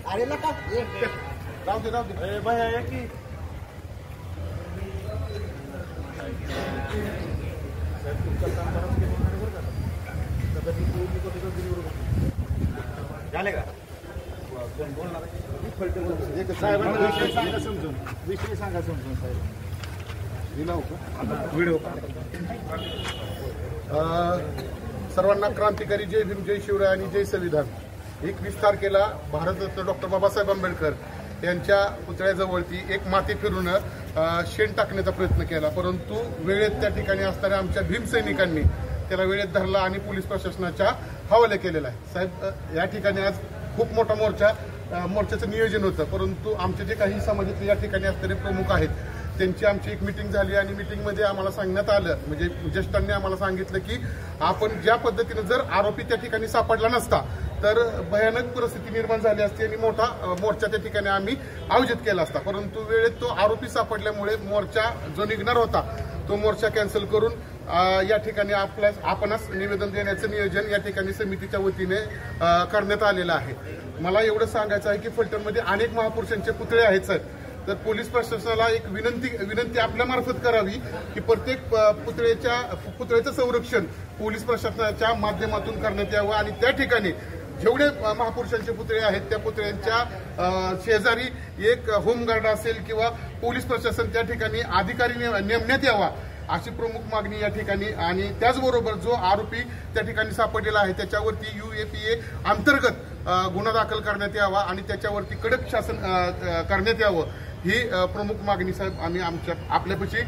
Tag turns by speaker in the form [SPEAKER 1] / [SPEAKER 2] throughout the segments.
[SPEAKER 1] अरे नका राहू दे भैया की झाले का समजून विषय सांगा समजून साहेब व्हिडिओ सर्वांना क्रांतिकारी जय भीम जय शिवराय आणि जय संविधान। 21 तारखेला भारतरत्न डॉक्टर बाबासाहेब आंबेडकर यांच्या पुतळ्याजवळती एक माती फिरून शेण टाकण्याचा प्रयत्न केला, परंतु वेळेत त्या ठिकाणी असणाऱ्या आमच्या भीमसैनिकांनी त्याला वेळेत धरला आणि पोलीस प्रशासनाच्या हवाले केलेला आहे। साहेब, या ठिकाणी आज खूप मोठा मोर्चाचं नियोजन होतं, परंतु आमचे जे काही समाजातले या ठिकाणी असणारे प्रमुख आहेत त्यांची आमची एक मीटिंग झाली आणि मीटिंगमध्ये आम्हाला सांगण्यात आलं, म्हणजे ज्येष्ठांनी आम्हाला सांगितलं की आपण ज्या पद्धतीने जर आरोपी त्या ठिकाणी सापडला नसता तर भयानक परिस्थिती निर्माण झाली असती आणि मोठा मोर्चा त्या ठिकाणी आम्ही आयोजित केला असता, परंतु वेळेत तो आरोपी सापडल्यामुळे मोर्चा जो निघणार होता तो मोर्चा कॅन्सल करून या ठिकाणी आपणास निवेदन देण्याचं नियोजन या ठिकाणी समितीच्या वतीने करण्यात आलेलं आहे। मला एवढं सांगायचं आहे की फलटणमध्ये अनेक महापुरुषांचे पुतळे आहेत साहेब, तर पोलीस प्रशासनाला एक विनंती आपल्यामार्फत करावी की प्रत्येक पुतळ्याचं संरक्षण पोलीस प्रशासनाच्या माध्यमातून करण्यात यावं आणि त्या ठिकाणी जेवढे महापुरुषांचे पुतळे आहेत त्या पुतळ्यांच्या शेजारी एक होमगार्ड असेल किंवा पोलीस प्रशासन त्या ठिकाणी अधिकारी नेमण्यात यावा अशी प्रमुख मागणी या ठिकाणी। आणि त्याचबरोबर जो आरोपी त्या ठिकाणी सापडलेला आहे त्याच्यावरती UAPA अंतर्गत गुन्हा दाखल करण्यात यावा आणि त्याच्यावरती कडक शासन करण्यात यावं ही प्रमुख मागणी साहेब आम्ही आपल्यापाशी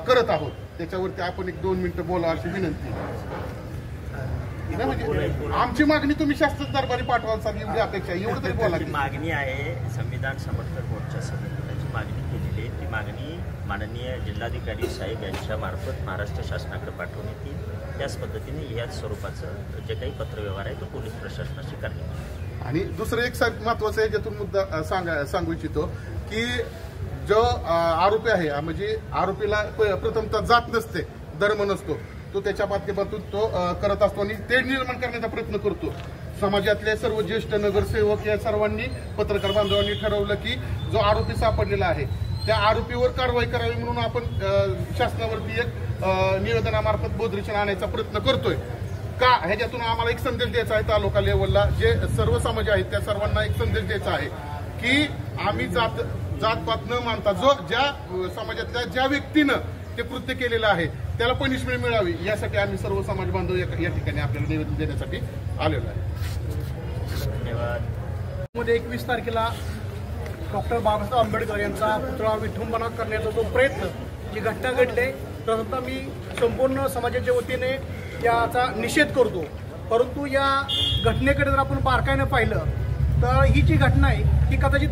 [SPEAKER 1] करत आहोत। त्याच्यावरती आपण 1-2 मिनिटं बोला अशी विनंती। म्हणजे आमची मागणी तुम्ही शास्त्र दरबारी पाठवाल साहेब, एवढी अपेक्षा, एवढं तरी बोला।
[SPEAKER 2] मागणी आहे संविधान समर्थक मोर्चा समितीची मागणी केलेली आहे, ती मागणी माननीय जिल्हाधिकारी साहेब यांच्या मार्फत महाराष्ट्र शासनाकडे पाठवण्यात येईल। त्याच पद्धतीने याच स्वरूपाचं जे काही पत्रव्यवहार आहे तो पोलीस प्रशासनाशी करण्यात येईल।
[SPEAKER 1] आणि दुसरं एक साहेब महत्वाचं याच्यातून मुद्दा सांगू इच्छितो की जो आरोपी आहे म्हणजे आरोपीला प्रथमतः जात नसते, धर्म नसतो, तो त्याच्या माध्यमातून तो करत असतो आणि ते निर्माण करण्याचा प्रयत्न करतो। समाजातले सर्व ज्येष्ठ नगरसेवक या सर्वांनी पत्रकार बांधवांनी ठरवलं की जो आरोपी सापडलेला आहे त्या आरोपीवर कारवाई करावी म्हणून आपण शासनावरती एक निवेदनामार्फत बोधरेशन आणायचा प्रयत्न करतोय। का ह्याच्यातून आम्हाला एक संदेश द्यायचा आहे तालुका लेवलला जे सर्व समाज आहेत त्या सर्वांना एक संदेश द्यायचा आहे की आम्ही जातपात न मानता ज्या समाजातल्या ज्या व्यक्तीनं ते कृत्य केलेलं आहे त्याला पनिशमेंट मिळावी यासाठी आम्ही सर्व समाज बांधव या ठिकाणी आपल्याला निवेदन देण्यासाठी आलेलो आहे।
[SPEAKER 2] धन्यवाद।
[SPEAKER 3] 21 तारखेला डॉक्टर बाबासाहेब आंबेडकर यांचा पुतळा विठंबना करण्याचा जो प्रयत्न जी घटना घडली त्यानंतर मी संपूर्ण समाजाच्या वतीने याचा निषेध करतो, परंतु या घटनेकडे जर आपण बारकाईनं पाहिलं तर ही जी घटना आहे ही कदाचित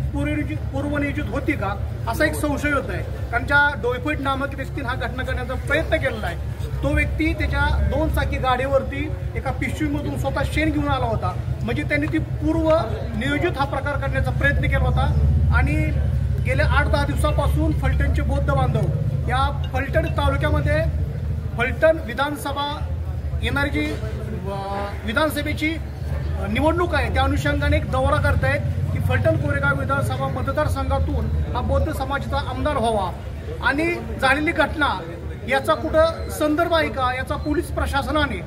[SPEAKER 3] पूर्वनियोजित होती का असा एक संशय होत आहे, कारण ज्या डोयफोट नामक व्यक्तीने हा घटना करण्याचा प्रयत्न केलेला आहे तो व्यक्ती त्याच्या 2 चाकी गाडीवरती एका पिशवीमधून स्वतः शेण घेऊन आला होता, म्हणजे त्यांनी ती पूर्व नियोजित हा प्रकार करण्याचा प्रयत्न केला होता। आणि गेल्या 8-10 दिवसापासून फलटणचे बौद्ध बांधव या फलटण तालुक्यामध्ये फलटण विधानसभा येणारी जी विधानसभेची निवडणूक आहे त्या अनुषंगाने एक दौरा करतायत की फलटण कोरेगाव विधानसभा मतदारसंघातून हा बौद्ध समाजाचा आमदार व्हावा आणि झालेली घटना याचा कुठं संदर्भ आहे का याचा पोलीस प्रशासनाने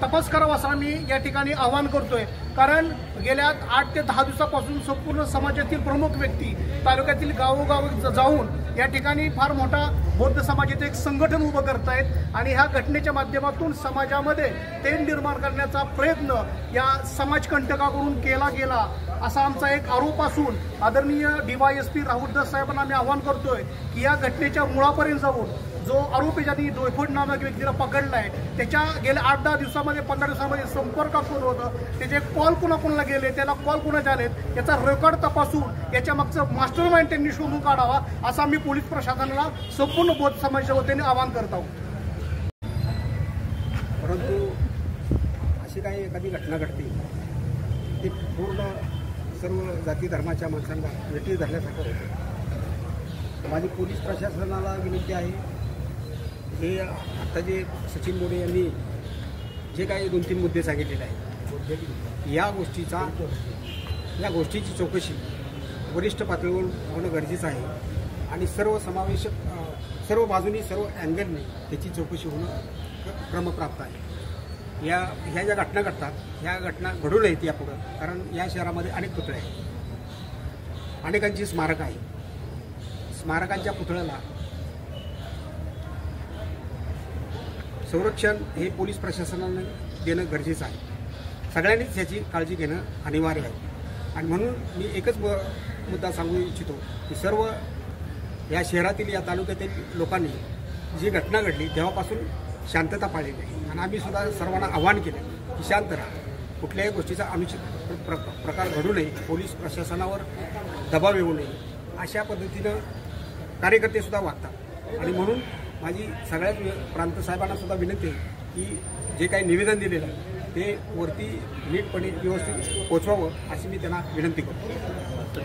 [SPEAKER 3] तपास करावा असं आम्ही या ठिकाणी आवाहन करतोय, कारण गेल्या 8 ते 10 दिवसापासून संपूर्ण समाजातील प्रमुख व्यक्ती तालुक्यातील गावोगावी जाऊन या ठिकाणी फार मोठा बौद्ध समाजाचं एक संघटन उभं करतायत आणि ह्या घटनेच्या माध्यमातून समाजामध्ये तेढ निर्माण करण्याचा प्रयत्न या समाजकंटकाकडून केला गेला असा आमचा एक आरोप असून आदरणीय DYSP राहुल दस साहेबांना आम्ही आवाहन करतोय की या घटनेच्या मुळापर्यंत जाऊन जो आरोपी ज्यांनी डोयफोड नामक व्यक्तीला पकडलाय त्याच्या गेल्या 8-10 दिवसामध्ये 15 दिवसामध्ये संपर्क कोण होतं, त्याचे कॉल कोणाला गेले, त्याला कॉल कोणाचे आलेत याचा रेकॉर्ड तपासून याच्या मागचं मास्टर माइंड त्यांनी शोधून काढावा असं आम्ही पोलीस प्रशासनाला संपूर्ण बौद्ध समाजाच्या वतीने आवाहन करत आहोत।
[SPEAKER 4] परंतु अशी काही एखादी घटना घडते ती पूर्ण सर्व जाती धर्माच्या माणसांना वेठी धरल्यासारखं होतं। माझी पोलीस प्रशासनाला विनंती आहे हे आता जे सचिन मोरे यांनी जे काही 2-3 मुद्दे सांगितलेले आहेत या गोष्टीची चौकशी वरिष्ठ पातळीवर होणं गरजेचं आहे आणि सर्व बाजूनी सर्व अँगलने त्याची चौकशी होणं क्रमप्राप्त आहे. ह्या ज्या घटना घडतात ह्या घटना घडू नयेत यापुढं, कारण या शहरामध्ये अनेक पुतळे आहेत, अनेकांची स्मारकं आहे. स्मारकांच्या पुतळ्याला संरक्षण हे पोलीस प्रशासनाने देणं गरजेचं आहे. सगळ्यांनीच याची काळजी घेणं अनिवार्य आहे. आणि म्हणून मी एकच मुद्दा सांगू इच्छितो की सर्व या शहरातील या तालुक्यातील लोकांनी जी घटना घडली तेव्हापासून शांतता पाळलेली आहे. आणि आम्ही सुद्धा सर्वांना आवाहन केलं की शांत राहा, कुठल्याही गोष्टीचा अनुचित प्रकार घडू नये, पोलीस प्रशासनावर दबाव येऊ नये, अशा पद्धतीनं कार्यकर्तेसुद्धा वागतात. आणि म्हणून माझी सगळ्याच प्रांत साहेबांना सुद्धा विनंती आहे की जे काही निवेदन दिलेलं आहे ते वरती नीटपणे व्यवस्थित पोचवावं अशी मी त्यांना विनंती करतो.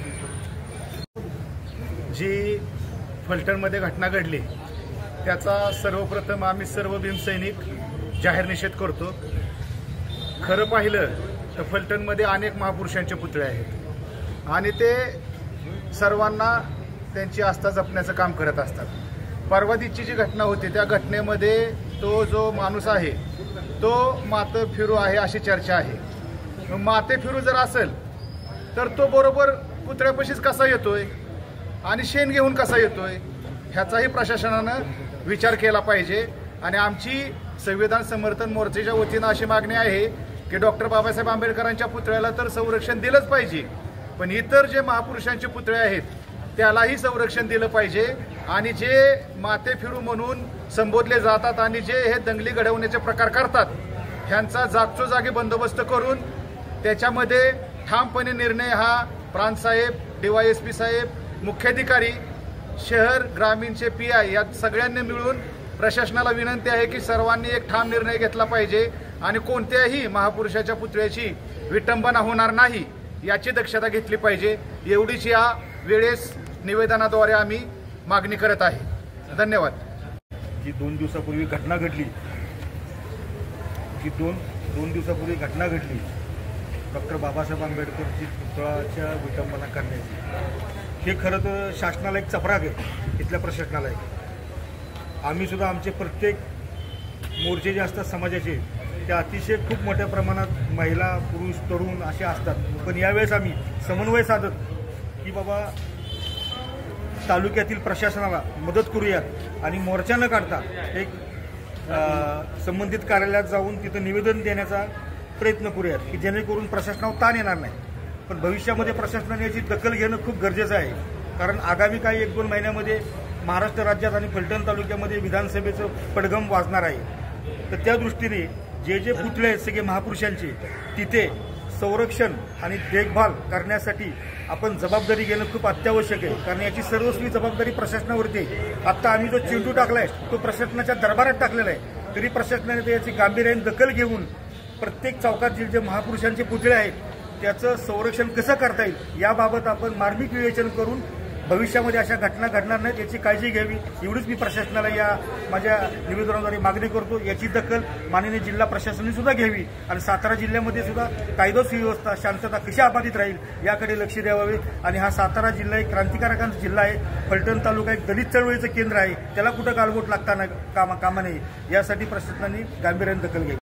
[SPEAKER 5] जी फलटणमध्ये घटना घडली त्याचा सर्वप्रथम आम्ही सर्व भीमसैनिक जाहीर निषेध करतो. खरं पाहिलं तर फलटणमध्ये अनेक महापुरुषांचे पुतळे आहेत आणि ते सर्वांना त्यांची आस्था जपण्याचं काम करत असतात. परवादीची जी घटना होती त्या घटनेमध्ये तो जो माणूस आहे तो माते फिरू आहे अशी चर्चा आहे. माते फिरू जर असेल तर तो बरोबर पुतळ्यापाशीच कसा येतोय आणि शेण घेऊन कसा येतोय ह्याचाही प्रशासनानं विचार केला पाहिजे. आणि आमची संविधान समर्थन मोर्चाच्या वतीनं अशी मागणी आहे की डॉक्टर बाबासाहेब आंबेडकरांच्या पुतळ्याला तर संरक्षण दिलंच पाहिजे, पण इतर जे महापुरुषांचे पुतळे आहेत त्यालाही संरक्षण दिलं पाहिजे. आणि जे माते फिरू म्हणून संबोधले जातात आणि जे हे दंगली घडवण्याचे प्रकार करतात ह्यांचा जागचोजागी बंदोबस्त करून त्याच्यामध्ये ठामपणे निर्णय हा प्रांतसाहेब, DYSP साहेब, मुख्याधिकारी, शहर ग्रामीणचे PI या सगळ्यांनी मिळून प्रशासनाला विनंती आहे की सर्वांनी एक ठाम निर्णय घेतला पाहिजे आणि कोणत्याही महापुरुषाच्या पुतळ्याची विटंबना होणार नाही याची दक्षता घेतली पाहिजे. एवढीच या वेळेस निवेदनाद्वारे आम्ही मागणी करत आहे. धन्यवाद.
[SPEAKER 6] जी दोन दिवसापूर्वी घटना घडली डॉक्टर बाबासाहेब आंबेडकरची पुतळ्याच्या विटंबना करण्याची, हे खरं तर शासनाला एक चपराक आहे, इथल्या प्रशासनाला आहे. आम्ही सुद्धा आमचे प्रत्येक मोर्चे जे असतात समाजाचे ते अतिशय खूप मोठ्या प्रमाणात महिला, पुरुष, तरुण असे असतात. पण यावेळेस आम्ही समन्वय साधत की बाबा तालुक्यातील प्रशासनाला मदत करूयात आणि मोर्चा न काढता एक संबंधित कार्यालयात जाऊन तिथं निवेदन देण्याचा प्रयत्न करूयात की जेणेकरून प्रशासनावर ताण येणार नाही. पण भविष्यामध्ये प्रशासनाने याची दखल घेणं खूप गरजेचं आहे, कारण आगामी काही 1-2 महिन्यामध्ये महाराष्ट्र राज्यात आणि फलटण तालुक्यामध्ये विधानसभेचं पडघम वाजणार आहे. तर त्या दृष्टीने जे पुतळे आहेत सगळे महापुरुषांचे तिथे संरक्षण आणि देखभाल करण्यासाठी आपण जबाबदारी घेणं खूप अत्यावश्यक आहे, कारण याची सर्वस्वी जबाबदारी प्रशासनावरती आहे. आत्ता आम्ही जो चेंडू टाकलाय तो प्रशासनाच्या दरबारात टाकलेला आहे, तरी प्रशासनाने याची गांभीर्याने दखल घेऊन प्रत्येक चौकात जे महापुरुषांचे पुतळे आहेत त्याचं संरक्षण कसं करता येईल याबाबत आपण मार्मिक विवेचन करून भविष्यामध्ये अशा घटना घडणार नाहीत याची काळजी घ्यावी, एवढीच मी प्रशासनाला या माझ्या निवेदनाद्वारे मागणी करतो. याची दखल माननीय जिल्हा प्रशासनाने सुद्धा घ्यावी आणि सातारा जिल्ह्यामध्ये सुद्धा कायदा सुव्यवस्था, शांतता कशी अबाधित राहील याकडे लक्ष द्यावे. आणि हा सातारा जिल्हा एक क्रांतिकारकांचा जिल्हा आहे, फलटण तालुका एक दलित चळवळीचं केंद्र आहे, त्याला कुठं गालबोट लागता कामा नये यासाठी प्रशासनाने गांभीर्याने दखल घ्यावी.